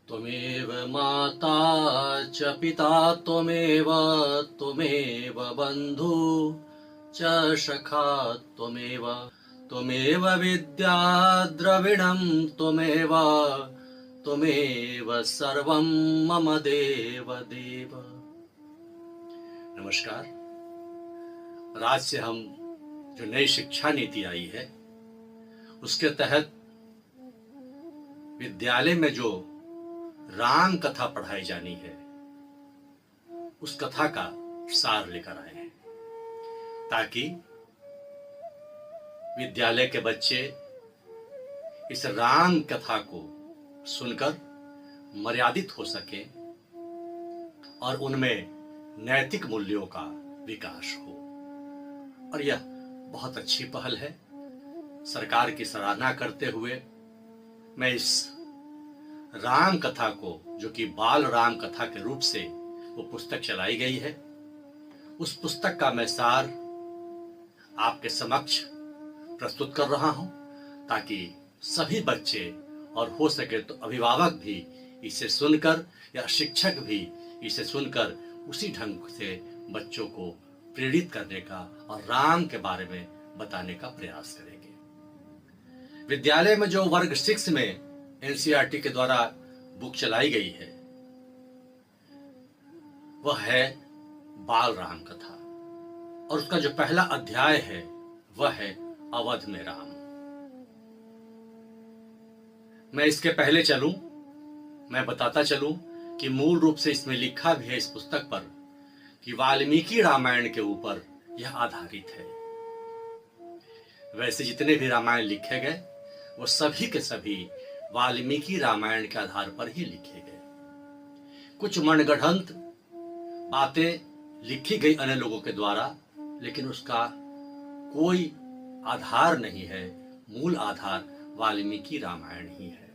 त्वमेव माता च पिता त्वमेव त्वमेव बन्धु च सखा त्वमेव त्वमेव विद्या द्रविणं त्वमेव त्वमेव सर्वं मम देव देव। नमस्कार। आज से हम जो नई शिक्षा नीति आई है उसके तहत विद्यालय में जो राम कथा पढ़ाई जानी है उस कथा का सार लेकर आए हैं ताकि विद्यालय के बच्चे इस राम कथा को सुनकर मर्यादित हो सके और उनमें नैतिक मूल्यों का विकास हो। और यह बहुत अच्छी पहल है। सरकार की सराहना करते हुए मैं इस राम कथा को, जो कि बाल राम कथा के रूप से वो पुस्तक चलाई गई है, उस पुस्तक का मैं सार आपके समक्ष प्रस्तुत कर रहा हूं ताकि सभी बच्चे और हो सके तो अभिभावक भी इसे सुनकर या शिक्षक भी इसे सुनकर उसी ढंग से बच्चों को प्रेरित करने का और राम के बारे में बताने का प्रयास करेंगे। विद्यालय में जो वर्ग 6 में एनसीईआरटी के द्वारा बुक चलाई गई है वह है बाल राम कथा और उसका जो पहला अध्याय है वह है अवध में राम। मैं इसके पहले चलूं, मैं बताता चलूं कि मूल रूप से इसमें लिखा भी है इस पुस्तक पर कि वाल्मीकि रामायण के ऊपर यह आधारित है। वैसे जितने भी रामायण लिखे गए वो सभी के सभी वाल्मीकि रामायण के आधार पर ही लिखे गए। कुछ मनगढ़ंत बातें लिखी गई अन्य लोगों के द्वारा, लेकिन उसका कोई आधार नहीं है। मूल आधार वाल्मीकि रामायण ही है।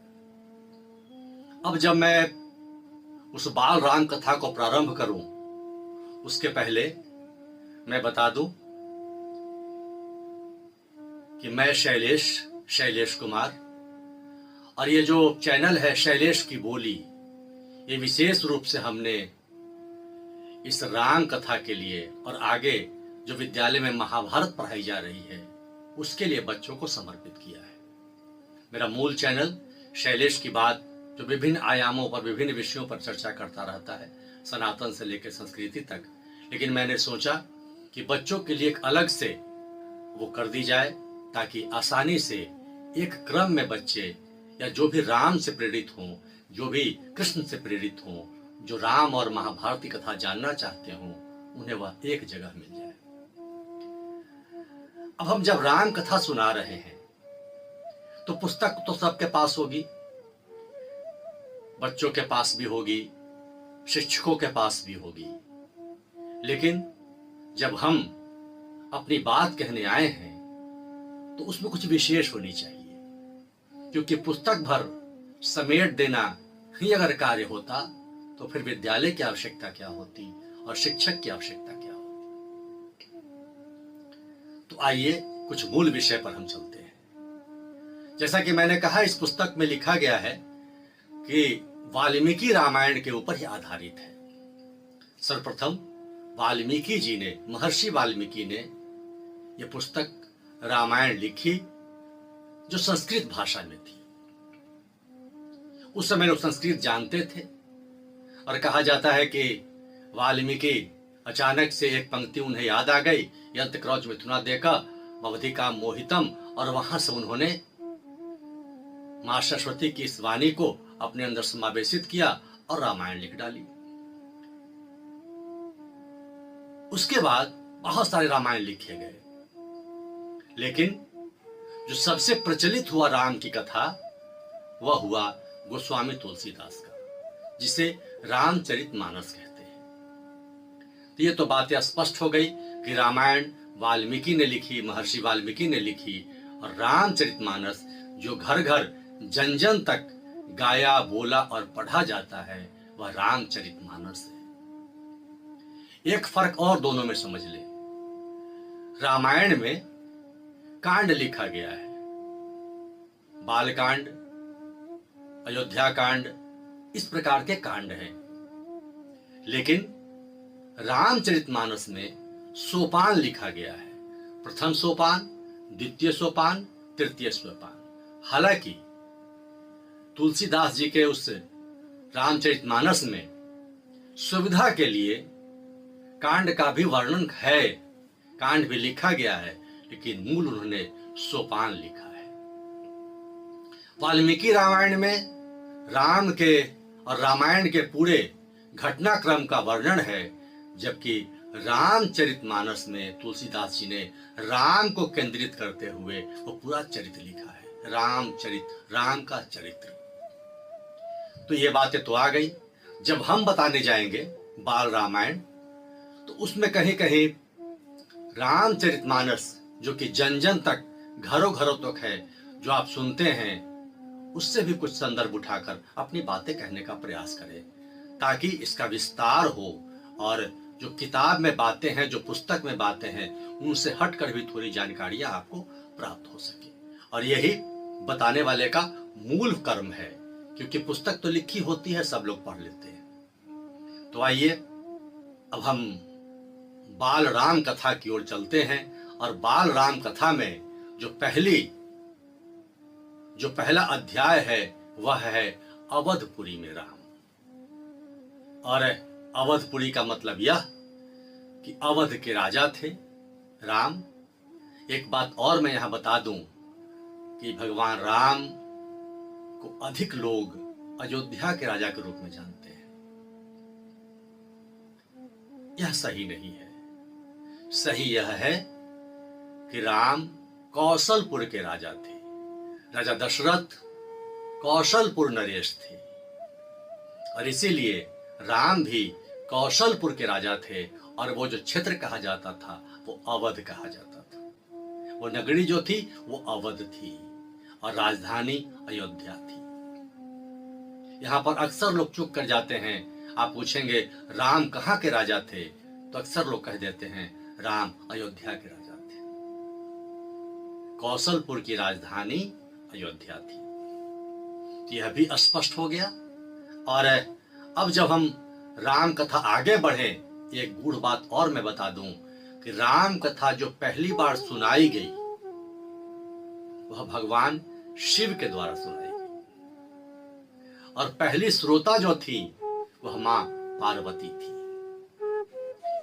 अब जब मैं उस बाल राम कथा को प्रारंभ करूं उसके पहले मैं बता दूं कि मैं शैलेश कुमार और ये जो चैनल है शैलेश की बोली, ये विशेष रूप से हमने इस राम कथा के लिए और आगे जो विद्यालय में महाभारत पढ़ाई जा रही है उसके लिए बच्चों को समर्पित किया है। मेरा मूल चैनल शैलेश की बात जो विभिन्न आयामों पर विभिन्न विषयों पर चर्चा करता रहता है, सनातन से लेकर संस्कृति तक, लेकिन मैंने सोचा कि बच्चों के लिए एक अलग से वो कर दी जाए ताकि आसानी से एक क्रम में बच्चे या जो भी राम से प्रेरित हों, जो भी कृष्ण से प्रेरित हों, जो राम और महाभारत की कथा जानना चाहते हों, उन्हें वह एक जगह मिल जाए। अब हम जब राम कथा सुना रहे हैं तो पुस्तक तो सबके पास होगी, बच्चों के पास भी होगी, शिक्षकों के पास भी होगी, लेकिन जब हम अपनी बात कहने आए हैं तो उसमें कुछ विशेष होनी चाहिए, क्योंकि पुस्तक भर समेट देना ही अगर कार्य होता तो फिर विद्यालय की आवश्यकता क्या होती और शिक्षक की आवश्यकता क्या होती। तो आइए कुछ मूल विषय पर हम चलते हैं। जैसा कि मैंने कहा, इस पुस्तक में लिखा गया है कि वाल्मीकि रामायण के ऊपर ही आधारित है। सर्वप्रथम वाल्मीकि जी ने, महर्षि वाल्मीकि ने यह पुस्तक रामायण लिखी जो संस्कृत भाषा में थी। उस समय लोग संस्कृत जानते थे और कहा जाता है कि वाल्मीकि अचानक से एक पंक्ति उन्हें याद आ गई, यंत क्रौच मिथुना देखा भवधिका मोहितम, और वहां से उन्होंने मां सरस्वती की इस वाणी को अपने अंदर समावेशित किया और रामायण लिख डाली। उसके बाद बहुत सारे रामायण लिखे गए, लेकिन जो सबसे प्रचलित हुआ राम की कथा वह हुआ गोस्वामी तुलसीदास का, जिसे रामचरितमानस कहते हैं। तो ये तो बातें स्पष्ट हो गई कि रामायण वाल्मीकि ने लिखी, महर्षि वाल्मीकि ने लिखी, और रामचरितमानस जो घर घर जन जन तक गाया, बोला और पढ़ा जाता है वह रामचरितमानस है। एक फर्क और दोनों में समझ ले, रामायण में कांड लिखा गया है, बालकांड, अयोध्या कांड, इस प्रकार के कांड हैं। लेकिन रामचरितमानस में सोपान लिखा गया है, प्रथम सोपान, द्वितीय सोपान, तृतीय सोपान। हालांकि तुलसीदास जी के उस रामचरितमानस में सुविधा के लिए कांड का भी वर्णन है, कांड भी लिखा गया है, लेकिन मूल उन्होंने सोपान लिखा है। वाल्मीकि रामायण में राम के और रामायण के पूरे घटनाक्रम का वर्णन है, जबकि रामचरितमानस में तुलसीदास जी ने राम को केंद्रित करते हुए वो पूरा चरित्र लिखा है, राम का चरित्र। तो ये बातें तो आ गई। जब हम बताने जाएंगे बाल रामायण, तो उसमें कहीं कहीं रामचरितमानस जो कि जन जन तक, घरों घरों तक है, जो आप सुनते हैं, उससे भी कुछ संदर्भ उठाकर अपनी बातें कहने का प्रयास करें, ताकि इसका विस्तार हो और जो किताब में बातें हैं, जो पुस्तक में बातें हैं, उनसे हटकर भी थोड़ी जानकारियां आपको प्राप्त हो सके। और यही बताने वाले का मूल कर्म है, क्योंकि पुस्तक तो लिखी होती है, सब लोग पढ़ लेते हैं। तो आइए अब हम बाल राम कथा की ओर चलते हैं। और बाल राम कथा में जो पहला अध्याय है वह है अवधपुरी में राम। और अवधपुरी का मतलब यह कि अवध के राजा थे राम। एक बात और मैं यहां बता दूं कि भगवान राम को अधिक लोग अयोध्या के राजा के रूप में जानते हैं। यह सही नहीं है। सही यह है कि राम कौशलपुर के राजा थे। राजा दशरथ कौशलपुर नरेश थे, और इसीलिए राम भी कौशलपुर के राजा थे। और वो जो क्षेत्र कहा जाता था वो अवध कहा जाता था। वो नगरी जो थी वो अवध थी और राजधानी अयोध्या थी। यहां पर अक्सर लोग चूक कर जाते हैं। आप पूछेंगे राम कहाँ के राजा थे, तो अक्सर लोग कह देते हैं राम अयोध्या के राजा थे। कौशलपुर की राजधानी अयोध्या थी। तो यह भी स्पष्ट हो गया। और अब जब हम राम कथा आगे बढ़े, एक गूढ़ बात और मैं बता दूं कि राम कथा जो पहली बार सुनाई गई वह भगवान शिव के द्वारा सुनाई गई। और पहली श्रोता जो थी वह मां पार्वती थी।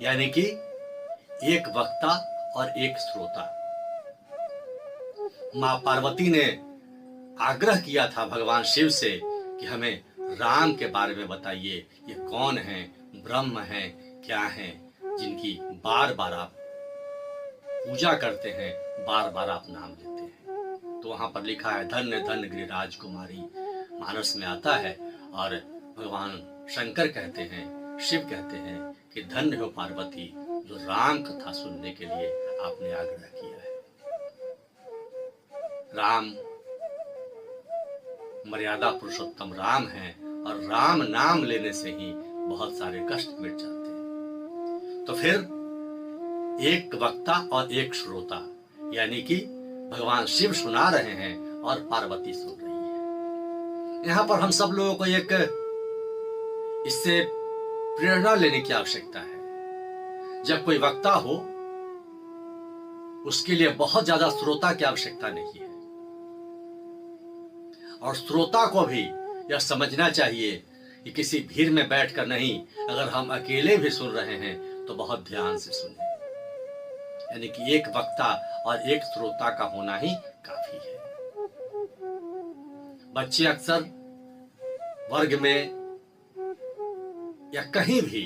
यानी कि एक वक्ता और एक श्रोता। मां पार्वती ने आग्रह किया था भगवान शिव से कि हमें राम के बारे में बताइए, ये कौन है, ब्रह्म है, क्या है, जिनकी बार बार आप पूजा करते हैं, बार बार आप नाम लेते हैं। तो वहां पर लिखा है धन्य धन्य गिरिराज कुमारी, मानस में आता है। और भगवान शंकर कहते हैं, शिव कहते हैं कि धन्य हो पार्वती जो राम कथा सुनने के लिए आपने आग्रह किया है। राम मर्यादा पुरुषोत्तम राम है, और राम नाम लेने से ही बहुत सारे कष्ट मिट जाते हैं। तो फिर एक वक्ता और एक श्रोता, यानी कि भगवान शिव सुना रहे हैं और पार्वती सुन रही है। यहां पर हम सब लोगों को एक इससे प्रेरणा लेने की आवश्यकता है। जब कोई वक्ता हो उसके लिए बहुत ज्यादा श्रोता की आवश्यकता नहीं है। और श्रोता को भी यह समझना चाहिए कि किसी भीड़ में बैठकर नहीं, अगर हम अकेले भी सुन रहे हैं तो बहुत ध्यान से सुने। यानी कि एक वक्ता और एक श्रोता का होना ही काफी है। बच्चे अक्सर वर्ग में या कहीं भी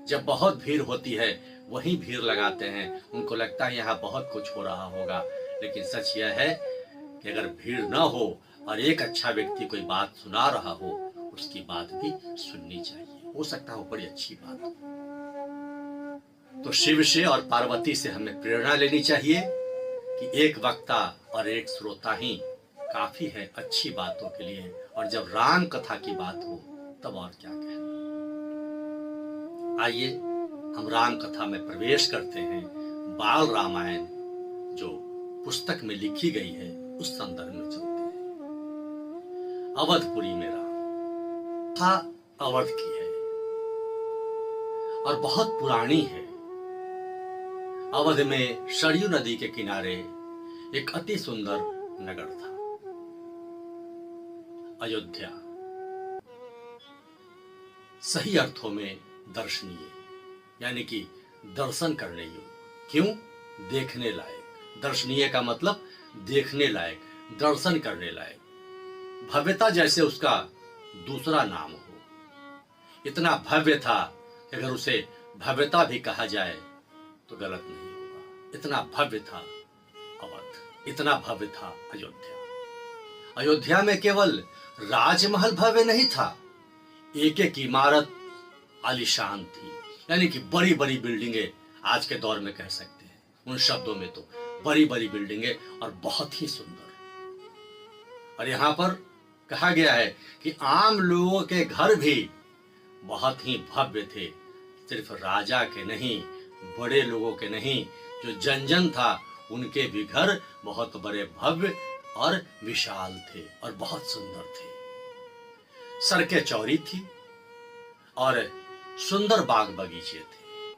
जब बहुत भीड़ होती है वहीं भीड़ लगाते हैं। उनको लगता है यहाँ बहुत कुछ हो रहा होगा, लेकिन सच यह है कि अगर भीड़ न हो और एक अच्छा व्यक्ति कोई बात सुना रहा हो, उसकी बात भी सुननी चाहिए। हो सकता है बड़ी अच्छी बात हो। तो शिव से और पार्वती से हमें प्रेरणा लेनी चाहिए कि एक वक्ता और एक श्रोता ही काफी है अच्छी बातों के लिए। और जब राम कथा की बात हो तब और क्या कहना। आइए हम राम कथा में प्रवेश करते हैं। बाल रामायण जो पुस्तक में लिखी गई है उस संदर्भ में चलते हैं। अवधपुरी में राम। कथा अवध की है और बहुत पुरानी है। अवध में सरयू नदी के किनारे एक अति सुंदर नगर था, अयोध्या। सही अर्थों में दर्शनीय, यानी कि दर्शन करने योग्य। क्यों? देखने लायक। दर्शनीय का मतलब देखने लायक, दर्शन करने लायक। भव्यता जैसे उसका दूसरा नाम हो। इतना भव्य था कि अगर उसे भव्यता भी कहा जाए तो गलत नहीं होगा। इतना भव्य था अवध, इतना भव्य था अयोध्या। अयोध्या में केवल राजमहल भव्य नहीं था, एक एक इमारत आलीशान थी, यानी कि बड़ी बड़ी बिल्डिंगें आज के दौर में कह सकते हैं उन शब्दों में, तो बड़ी बड़ी बिल्डिंगें और बहुत ही सुंदर। और यहाँ पर कहा गया है कि आम लोगों के घर भी बहुत ही भव्य थे, सिर्फ राजा के नहीं, बड़े लोगों के नहीं, जो जन जन था उनके भी घर बहुत बड़े, भव्य और विशाल थे और बहुत सुंदर थे। सड़कें चौड़ी थी और सुंदर बाग बगीचे थे।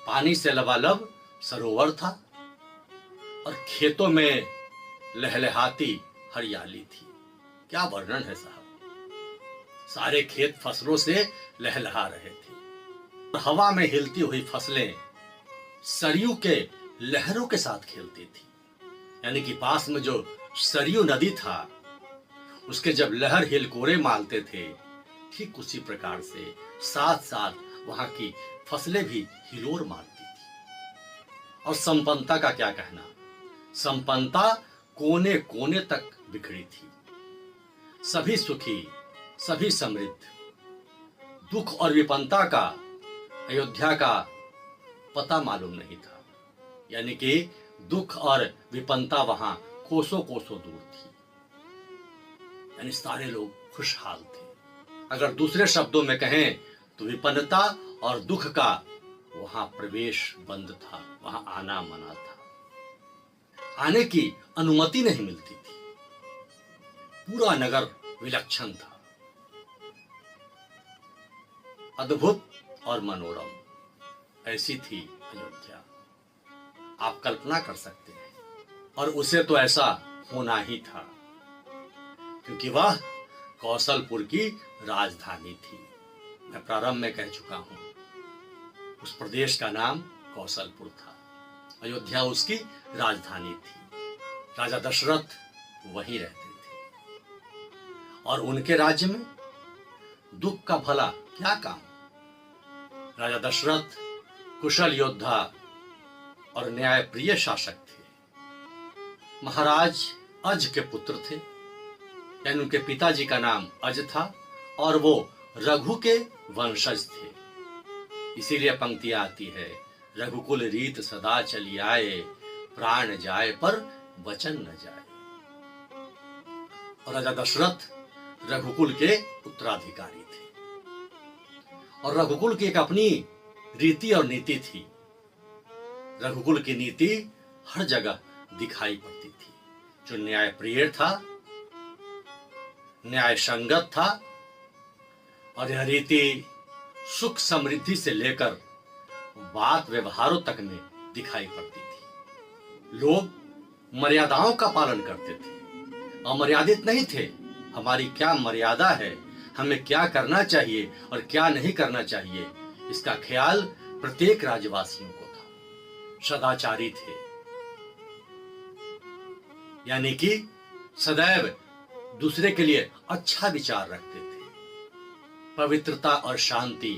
पानी से लबालब सरोवर था और खेतों में लहलहाती हरियाली थी। क्या वर्णन है साहब! सारे खेत फसलों से लहलहा रहे थे। हवा में हिलती हुई फसलें सरयू के लहरों के साथ खेलती थी, यानी कि पास में जो सरयू नदी था उसके जब लहर हिलकोरे मारते थे, ठीक उसी प्रकार से साथ साथ वहां की फसलें भी हिलोर मारती थी। और संपन्नता का क्या कहना! संपन्नता कोने कोने तक बिखरी थी। सभी सुखी, सभी समृद्ध। दुख और विपन्नता का अयोध्या का पता मालूम नहीं था, यानी कि दुख और विपन्नता वहां कोसों कोसों दूर थी, यानी सारे लोग खुशहाल थे। अगर दूसरे शब्दों में कहें तो विपन्नता और दुख का वहां प्रवेश बंद था, वहां आना मना था, आने की अनुमति नहीं मिलती थी। पूरा नगर विलक्षण था, अद्भुत और मनोरम। ऐसी थी अयोध्या, आप कल्पना कर सकते हैं। और उसे तो ऐसा होना ही था, क्योंकि वह कौशलपुर की राजधानी थी। मैं प्रारंभ में कह चुका हूं, उस प्रदेश का नाम कौशलपुर था, अयोध्या उसकी राजधानी थी। राजा दशरथ वहीं रहते थे और उनके राज्य में दुख का भला क्या काम। राजा दशरथ कुशल योद्धा और न्यायप्रिय शासक थे। महाराज अज के पुत्र थे, यानी उनके पिताजी का नाम अज था और वो रघु के वंशज थे। इसीलिए पंक्तियां आती है, रघुकुल रीत सदा चली आए, प्राण जाए पर वचन न जाए। और राजा दशरथ रघुकुल के उत्तराधिकारी थे और रघुकुल की एक अपनी रीति और नीति थी। रघुकुल की नीति हर जगह दिखाई पड़ती थी, जो न्यायप्रिय था, न्याय संगत था। और यह रीति सुख समृद्धि से लेकर बात व्यवहारों तक में दिखाई पड़ती थी। लोग मर्यादाओं का पालन करते थे, अमर्यादित नहीं थे। हमारी क्या मर्यादा है, हमें क्या करना चाहिए और क्या नहीं करना चाहिए, इसका ख्याल प्रत्येक राज्यवासियों को था। सदाचारी थे, यानी कि सदैव दूसरे के लिए अच्छा विचार रखते थे। पवित्रता और शांति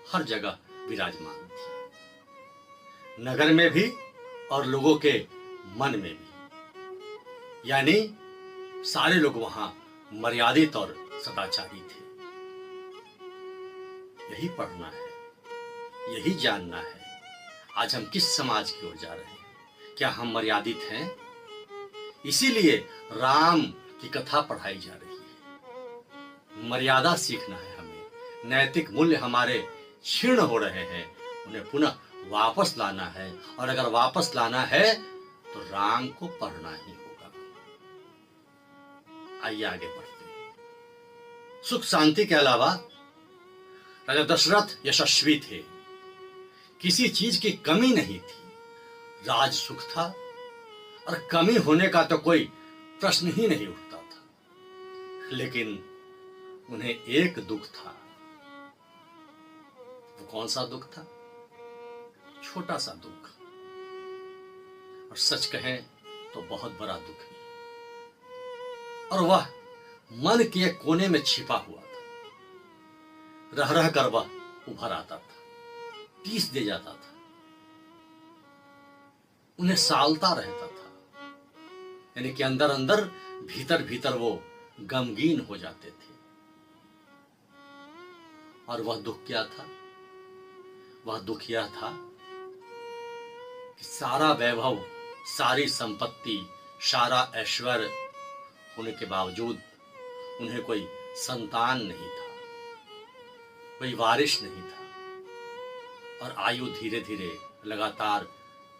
हर जगह विराजमान थी, नगर में भी और लोगों के मन में भी, यानी सारे लोग वहां मर्यादित और सदाचारी थे। यही पढ़ना है, यही जानना है। आज हम किस समाज की ओर जा रहे हैं? क्या हम मर्यादित हैं? इसीलिए राम की कथा पढ़ाई जा रही है। मर्यादा सीखना है हमें, नैतिक मूल्य हमारे क्षीण हो रहे हैं, उन्हें पुनः वापस लाना है। और अगर वापस लाना है तो राम को पढ़ना ही होगा। आइए आगे बढ़ते हैं। सुख शांति के अलावा राजा दशरथ यशस्वी थे, किसी चीज की कमी नहीं थी, राज सुख था और कमी होने का तो कोई प्रश्न ही नहीं उठता था। लेकिन उन्हें एक दुख था। वो कौन सा दुख था? छोटा सा दुख, और सच कहें तो बहुत बड़ा दुख है। और वह मन के एक कोने में छिपा हुआ था। रह रह कर वह उभर आता था, टीस दे जाता था, उन्हें सालता रहता था। यानी कि अंदर अंदर भीतर भीतर वो गमगीन हो जाते थे। और वह दुख क्या था? वह दुख यह था कि सारा वैभव, सारी संपत्ति, सारा ऐश्वर्य होने के बावजूद उन्हें कोई संतान नहीं था, कोई वारिस नहीं था, और आयु धीरे धीरे लगातार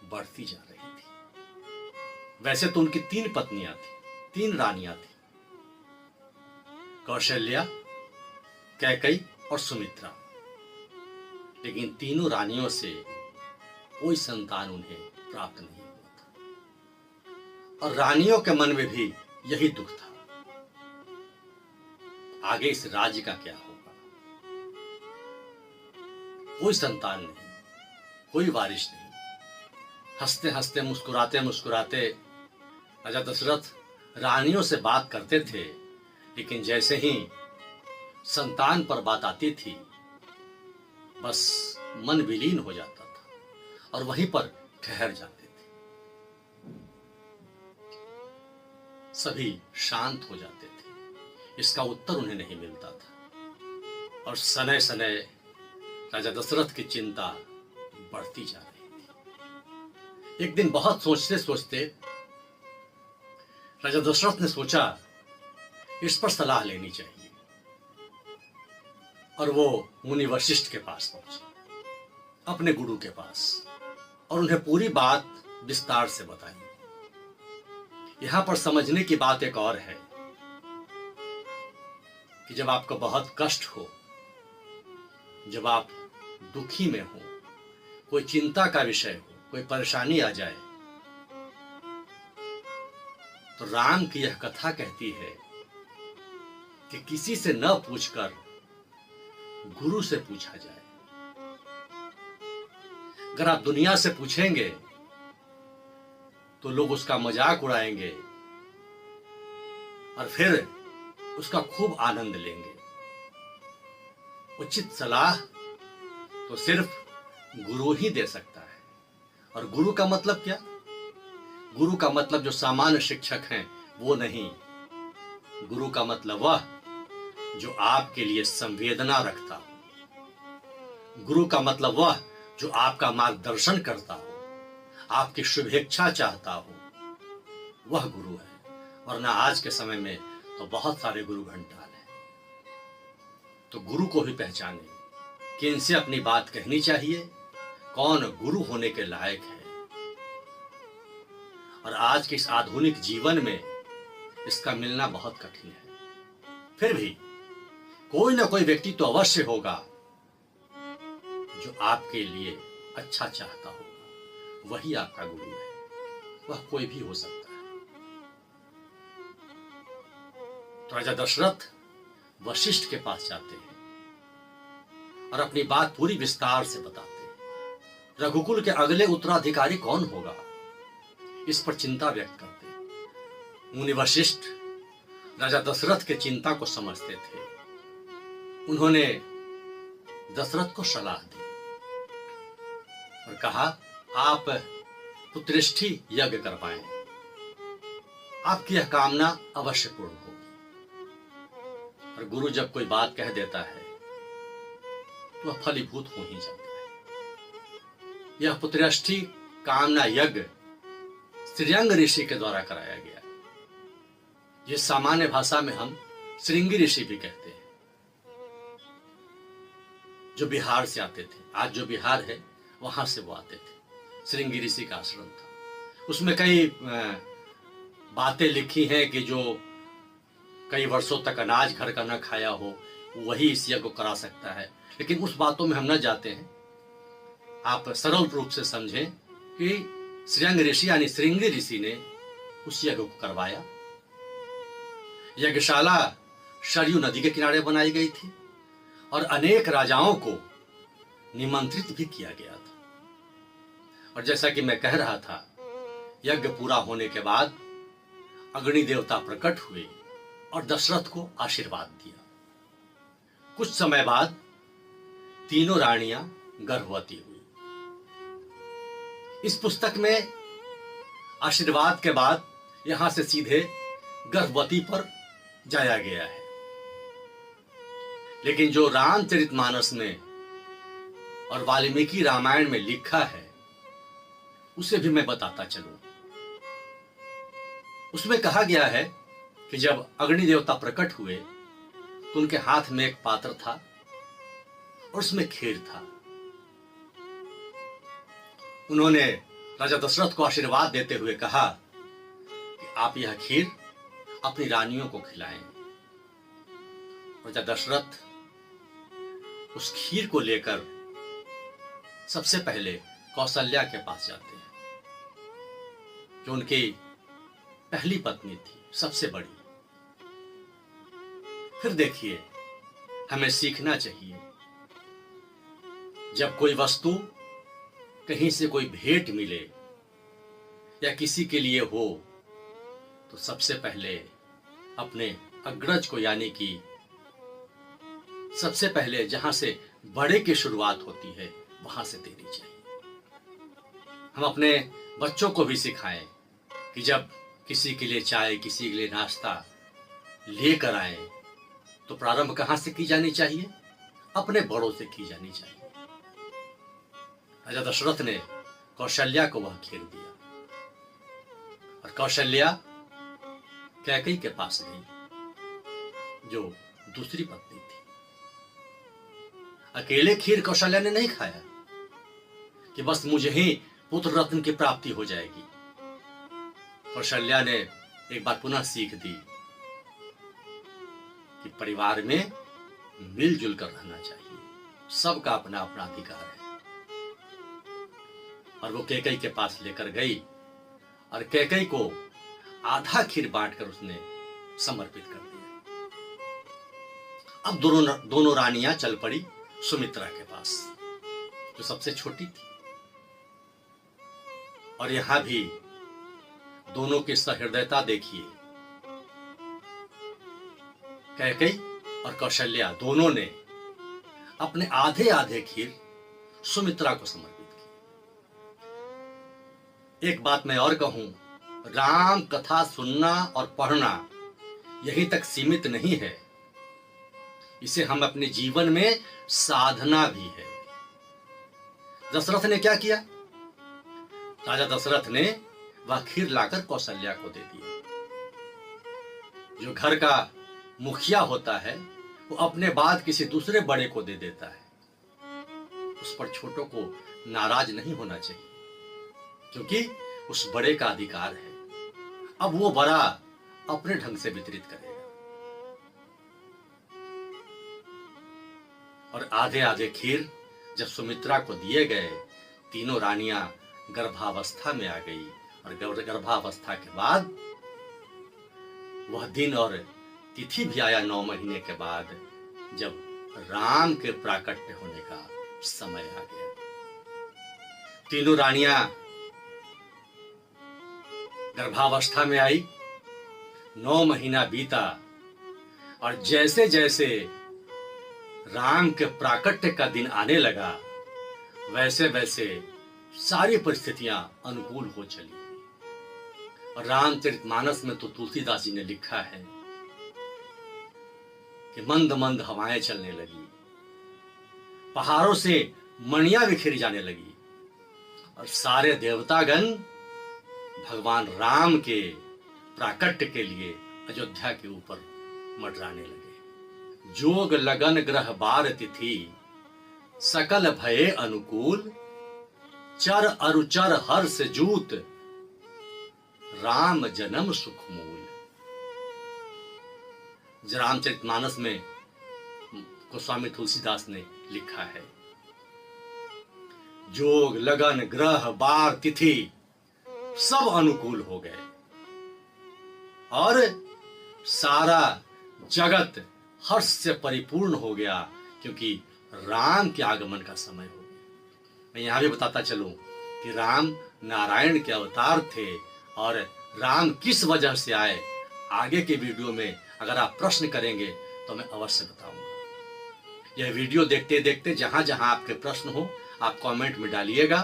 बढ़ती जा रही थी। वैसे तो उनकी 3 पत्नियां थी, 3 रानियां थी, कौशल्या, कैकई और सुमित्रा। लेकिन तीनों रानियों से कोई संतान उन्हें प्राप्त नहीं हुआ था, और रानियों के मन में भी यही दुख था, आगे इस राज्य का क्या होगा? कोई संतान नहीं, कोई वारिस नहीं। हंसते हंसते, मुस्कुराते मुस्कुराते राजा दशरथ रानियों से बात करते थे, लेकिन जैसे ही संतान पर बात आती थी, बस मन विलीन हो जाता था और वहीं पर ठहर जाते थे। सभी शांत हो जाते थे। इसका उत्तर उन्हें नहीं मिलता था, और सने सने राजा दशरथ की चिंता बढ़ती जा रही थी। एक दिन बहुत सोचते सोचते राजा दशरथ ने सोचा इस पर सलाह लेनी चाहिए, और वो मुनि वशिष्ठ के पास पहुंचे, अपने गुरु के पास, और उन्हें पूरी बात विस्तार से बताई। यहां पर समझने की बात एक और है कि जब आपको बहुत कष्ट हो, जब आप दुखी में हो, कोई चिंता का विषय हो, कोई परेशानी आ जाए, तो राम की यह कथा कहती है कि किसी से न पूछकर गुरु से पूछा जाए। अगर आप दुनिया से पूछेंगे तो लोग उसका मजाक उड़ाएंगे और फिर उसका खूब आनंद लेंगे। उचित सलाह तो सिर्फ गुरु ही दे सकता है। और गुरु का मतलब क्या? गुरु का मतलब जो सामान्य शिक्षक हैं वो नहीं। गुरु का मतलब वह जो आपके लिए संवेदना रखता हो। गुरु का मतलब वह जो आपका मार्गदर्शन करता हो, आपकी शुभेच्छा चाहता हो, वह गुरु है। वरना आज के समय में तो बहुत सारे गुरु घंटाल हैं। तो गुरु को भी पहचाने कि इनसे अपनी बात कहनी चाहिए, कौन गुरु होने के लायक है। और आज के इस आधुनिक जीवन में इसका मिलना बहुत कठिन है। फिर भी कोई ना कोई व्यक्ति तो अवश्य होगा जो आपके लिए अच्छा चाहता होगा, वही आपका गुरु है। वह कोई भी हो सकता है। तो राजा दशरथ वशिष्ठ के पास जाते हैं और अपनी बात पूरी विस्तार से बताते हैं। रघुकुल के अगले उत्तराधिकारी कौन होगा, इस पर चिंता व्यक्त करते हैं। मुनि वशिष्ठ राजा दशरथ के चिंता को समझते थे। उन्होंने दशरथ को सलाह दी और कहा, आप पुत्रेष्ठी यज्ञ करवाएं, आपकी यह कामना अवश्य पूर्ण होगी। और गुरु जब कोई बात कह देता है तो वह फलीभूत हो ही जाता है। यह पुत्रेष्ठी कामना यज्ञ श्रृंग ऋषि के द्वारा कराया गया, जिस सामान्य भाषा में हम श्रृंगी ऋषि भी कहते हैं, जो बिहार से आते थे। आज जो बिहार है वहां से वो आते थे। श्रृंगी ऋषि का आश्रम था। उसमें कई बातें लिखी हैं कि जो कई वर्षों तक अनाज घर का न खाया हो, वही इस यज्ञ को करा सकता है। लेकिन उस बातों में हम न जाते हैं। आप सरल रूप से समझें कि श्रृंग ऋषि यानी श्रृंगी ऋषि ने उस यज्ञ को करवाया। यज्ञशाला सरयू नदी के किनारे बनाई गई थी और अनेक राजाओं को निमंत्रित भी किया गया था। और जैसा कि मैं कह रहा था, यज्ञ पूरा होने के बाद अग्नि देवता प्रकट हुए और दशरथ को आशीर्वाद दिया। कुछ समय बाद तीनों रानियां गर्भवती हुई। इस पुस्तक में आशीर्वाद के बाद यहां से सीधे गर्भवती पर जाया गया है। लेकिन जो रामचरितमानस में और वाल्मीकि रामायण में लिखा है उसे भी मैं बताता चलूं। उसमें कहा गया है कि जब अग्नि देवता प्रकट हुए तो उनके हाथ में एक पात्र था और उसमें खीर था। उन्होंने राजा दशरथ को आशीर्वाद देते हुए कहा कि आप यह खीर अपनी रानियों को खिलाएं। राजा दशरथ उस खीर को लेकर सबसे पहले कौशल्या के पास जाते हैं, जो उनकी पहली पत्नी थी, सबसे बड़ी। फिर देखिए, हमें सीखना चाहिए, जब कोई वस्तु कहीं से कोई भेंट मिले या किसी के लिए हो तो सबसे पहले अपने अग्रज को, यानी कि सबसे पहले जहां से बड़े की शुरुआत होती है वहां से देनी चाहिए। हम अपने बच्चों को भी सिखाएं कि जब किसी के लिए चाय, किसी के लिए नाश्ता लेकर आए तो प्रारंभ कहां से की जानी चाहिए? अपने बड़ों से की जानी चाहिए। राजा दशरथ ने कौशल्या को वह खीर दिया और कौशल्या कैकेयी के पास गई, जो दूसरी पत्नी थी। अकेले खीर कौशल्या ने नहीं खाया कि बस मुझे ही पुत्र रत्न की प्राप्ति हो जाएगी। कौशल्या ने एक बार पुनः सीख दी कि परिवार में मिलजुल कर रहना चाहिए, सबका अपना अपना अधिकार है। और वो कैकेयी के पास लेकर गई और कैकेयी को आधा खीर बांटकर उसने समर्पित कर दिया। अब दोनों रानियां चल पड़ी सुमित्रा के पास, जो सबसे छोटी थी। और यहां भी दोनों की सहृदयता देखिए। कैकेयी और कौशल्या दोनों ने अपने आधे आधे खीर सुमित्रा को समर्पित की। एक बात मैं और कहूं, राम कथा सुनना और पढ़ना यहीं तक सीमित नहीं है, इसे हम अपने जीवन में साधना भी है। दशरथ ने क्या किया? राजा दशरथ ने वह खीर लाकर कौशल्या को दे दिया। जो घर का मुखिया होता है वो अपने बाद किसी दूसरे बड़े को दे देता है। उस पर छोटों को नाराज नहीं होना चाहिए, क्योंकि उस बड़े का अधिकार है। अब वो बड़ा अपने ढंग से वितरित करेगा। और आधे आधे खीर जब सुमित्रा को दिए गए, तीनों रानियां गर्भावस्था में आ गई। और गर्भावस्था के बाद वह दिन और तिथि भी आया 9 महीने के बाद, जब राम के प्राकट्य होने का समय आ गया। तीनों रानियां गर्भावस्था में आई, 9 महीना बीता और जैसे जैसे राम के प्राकट्य का दिन आने लगा, वैसे वैसे सारी परिस्थितियां अनुकूल हो चली। और रामचरितमानस में तो तुलसीदास जी ने लिखा है कि मंद मंद हवाएं चलने लगी, पहाड़ों से मणियां बिखरी जाने लगी और सारे देवतागण भगवान राम के प्राकट्य के लिए अयोध्या के ऊपर मंडराने लगे। जोग लगन ग्रह बार तिथि सकल भये अनुकूल, चर अरुचर हर्ष जूत राम जन्म सुख मूल। रामचरितमानस में गोस्वामी तुलसीदास ने लिखा है। जोग लगन ग्रह बार तिथि सब अनुकूल हो गए और सारा जगत हर्ष से परिपूर्ण हो गया, क्योंकि राम के आगमन का समय हो गया। मैं यहां भी बताता चलूं कि राम नारायण के अवतार थे और राम किस वजह से आए, आगे के वीडियो में अगर आप प्रश्न करेंगे तो मैं अवश्य बताऊंगा। यह वीडियो देखते देखते जहां जहां आपके प्रश्न हो आप कमेंट में डालिएगा,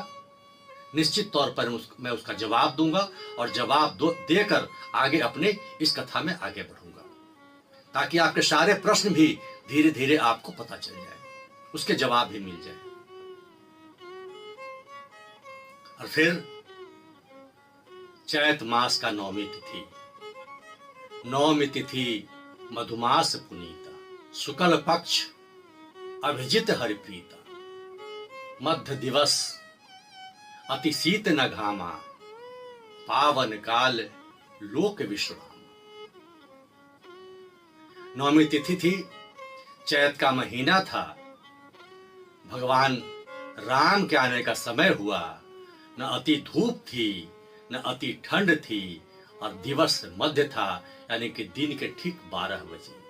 निश्चित तौर पर मैं उसका जवाब दूंगा और जवाब देकर आगे अपने इस कथा में आगे बढ़ूंगा, ताकि आपके सारे प्रश्न भी धीरे धीरे आपको पता चल जाए, उसके जवाब भी मिल जाए। और फिर चैत मास का नवमी तिथि, नवमी तिथि मधुमास पुनीता, शुक्ल पक्ष अभिजित हरिप्रीता, मध्य दिवस अति शीत न घामा, पावन काल लोक विश्राम। नवमी तिथि थी, चैत का महीना था, भगवान राम के आने का समय हुआ, न अति धूप थी न अति ठंड थी और दिवस मध्य था, यानी कि दिन के ठीक 12 बजे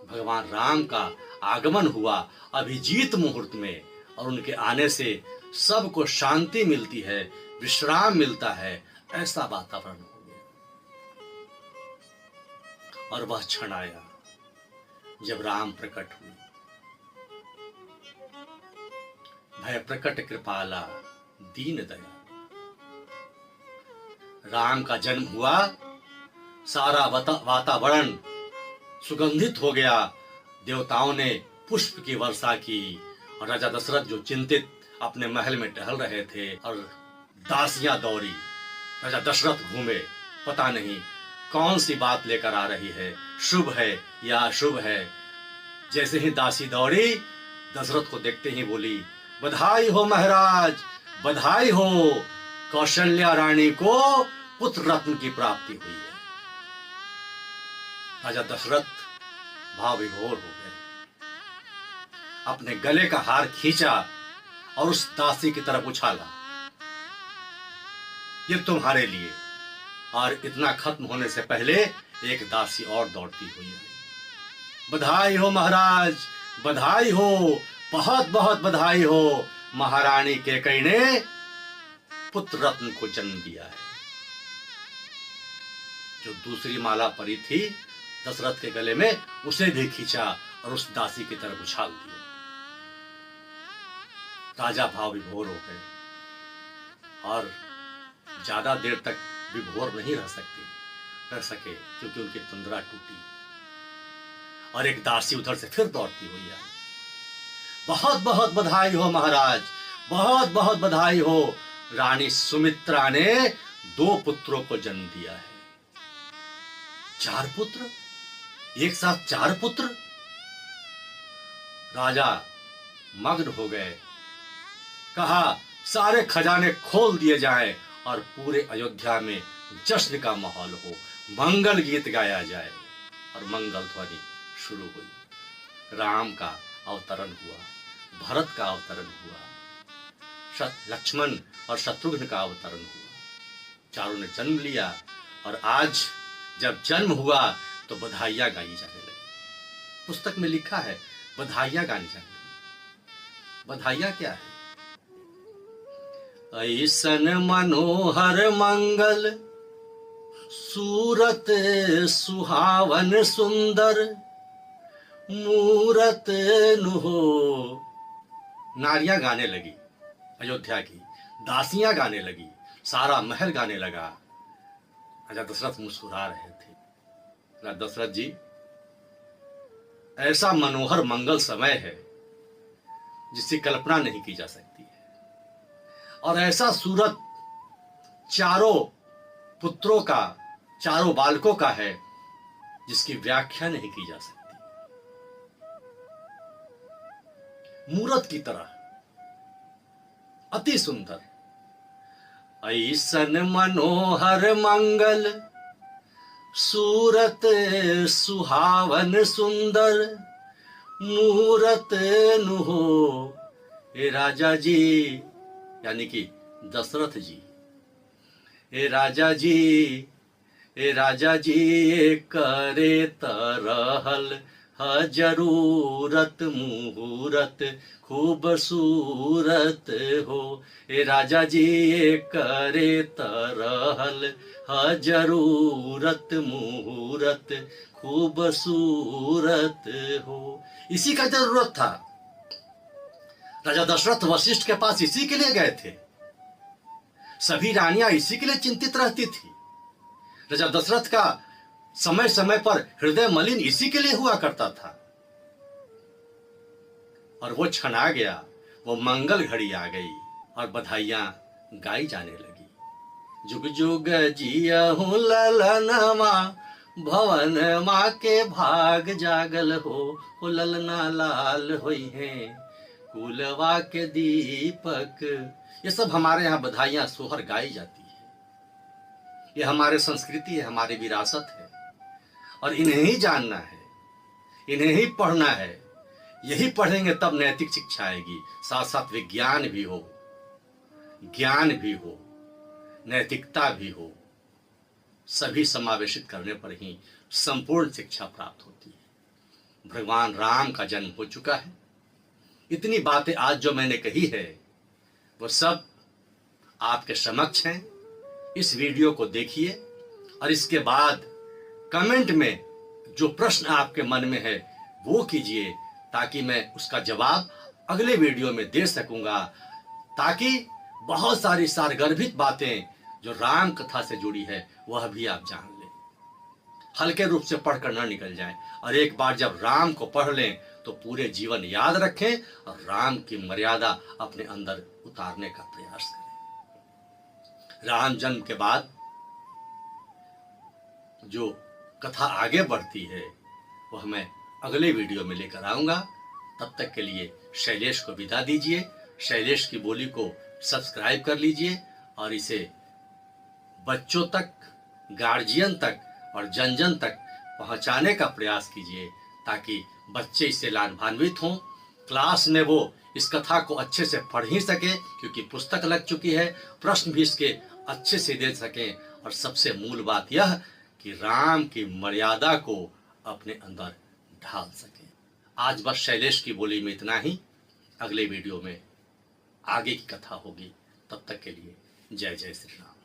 भगवान राम का आगमन हुआ अभिजीत मुहूर्त में, और उनके आने से सबको शांति मिलती है, विश्राम मिलता है, ऐसा वातावरण हो गया। और वह क्षण आया जब राम प्रकट हुए, भय प्रकट कृपाला दीन दया। राम का जन्म हुआ, सारा वातावरण सुगंधित हो गया, देवताओं ने पुष्प की वर्षा की, और राजा दशरथ जो चिंतित अपने महल में टहल रहे थे और दासियां दौड़ी, राजा दशरथ घूमे, पता नहीं कौन सी बात लेकर आ रही है, शुभ है या अशुभ है। जैसे ही दासी दौड़ी, दशरथ को देखते ही बोली, बधाई हो महाराज, बधाई हो, कौशल्या रानी को पुत्र रत्न की प्राप्ति हुई है। राजा दशरथ भाव विभोर हो गए, अपने गले का हार खींचा और उस दासी की तरफ उछाला, ये तुम्हारे लिए। और इतना खत्म होने से पहले एक दासी और दौड़ती हुई है, बधाई हो महाराज, बधाई हो, बहुत बहुत बधाई हो, महारानी कैकेयी ने पुत्र रत्न को जन्म दिया है। जो दूसरी माला परी थी दशरथ के गले में, उसे भी खींचा और उस दासी की तरफ उछाल दिया। राजा भाव विभोर हो गए और ज्यादा देर तक विभोर नहीं रह सके, क्योंकि उनकी तंद्रा टूटी और एक दासी उधर से फिर दौड़ती हुई आई, बहुत बहुत बधाई हो महाराज, बहुत बहुत बधाई हो, रानी सुमित्रा ने 2 पुत्रों को जन्म दिया है। 4 पुत्र, एक साथ 4 पुत्र। राजा मग्न हो गए, कहा सारे खजाने खोल दिए जाएं और पूरे अयोध्या में जश्न का माहौल हो, मंगल गीत गाया जाए। और मंगल ध्वनि शुरू हुई, राम का अवतरण हुआ, भरत का अवतरण हुआ, लक्ष्मण और शत्रुघ्न का अवतरण हुआ, चारों ने जन्म लिया। और आज जब जन्म हुआ तो बधाइयां गाई जाने लगी। पुस्तक में लिखा है बधाइयां गानी जाने लगी। बधाइयां क्या है? ऐसन मनोहर मंगल सूरत सुहावन सुंदर मूरत नुहो। नारियां गाने लगी, अयोध्या की दासियां गाने लगी, सारा महल गाने लगा। राजा दशरथ मुस्कुरा रहे थे। राजा दशरथ जी, ऐसा मनोहर मंगल समय है जिसकी कल्पना नहीं की जा सकती है, और ऐसा सूरत चारों पुत्रों का, चारों बालकों का है जिसकी व्याख्या नहीं की जा सकती। मूरत की तरह अति सुंदर। ऐसन मनोहर मंगल सूरत सुहावन सुंदर मूरत नु हो। ए राजा जी, यानी कि दशरथ जी, ए राजा जी, ए राजा जी, ये करे तरहल ह जरूरत मुहूर्त खूबसूरत हो। ए राजा जी, ये करे तरहल ह जरूरत मुहूर्त खूबसूरत हो। इसी का जरूरत था। राजा दशरथ वशिष्ठ के पास इसी के लिए गए थे। सभी रानियां इसी के लिए चिंतित रहती थी। राजा दशरथ का समय समय पर हृदय मलिन इसी के लिए हुआ करता था। और वो क्षण आ गया, वो मंगल घड़ी आ गई और बधाइयां गाई जाने लगी। जुग जुग जियहु ललनमा, भवन माँ के भाग जागल हो ललना लाल होई हैं कुलवा के दीपक। ये सब हमारे यहाँ बधाइयां सोहर गाई जाती है। ये हमारे संस्कृति है, हमारी विरासत है, और इन्हें ही जानना है, इन्हें ही पढ़ना है। यही पढ़ेंगे तब नैतिक शिक्षा आएगी, साथ साथ विज्ञान भी हो, ज्ञान भी हो, नैतिकता भी हो। सभी समावेशित करने पर ही संपूर्ण शिक्षा प्राप्त होती है। भगवान राम का जन्म हो चुका है। इतनी बातें आज जो मैंने कही है वो सब आपके समक्ष हैं। इस वीडियो को देखिए और इसके बाद कमेंट में जो प्रश्न आपके मन में है वो कीजिए, ताकि मैं उसका जवाब अगले वीडियो में दे सकूंगा, ताकि बहुत सारी सारगर्भित बातें जो राम कथा से जुड़ी है वह भी आप जान लें। हल्के रूप से पढ़कर न निकल जाएं, और एक बार जब राम को पढ़ लें तो पूरे जीवन याद रखें और राम की मर्यादा अपने अंदर उतारने का प्रयास करें। राम जन्म के बाद जो कथा आगे बढ़ती है वह मैं अगले वीडियो में लेकर आऊंगा। तब तक के लिए शैलेश को विदा दीजिए। शैलेश की बोली को सब्सक्राइब कर लीजिए और इसे बच्चों तक, गार्जियन तक और जन जन तक पहुंचाने का प्रयास कीजिए, ताकि बच्चे इससे लाभान्वित हों। क्लास में वो इस कथा को अच्छे से पढ़ ही सके, क्योंकि पुस्तक लग चुकी है, प्रश्न भी इसके अच्छे से दे सकें, और सबसे मूल बात यह कि राम की मर्यादा को अपने अंदर ढाल सकें। आज बस शैलेश की बोली में इतना ही। अगले वीडियो में आगे की कथा होगी। तब तक के लिए जय जय श्री राम।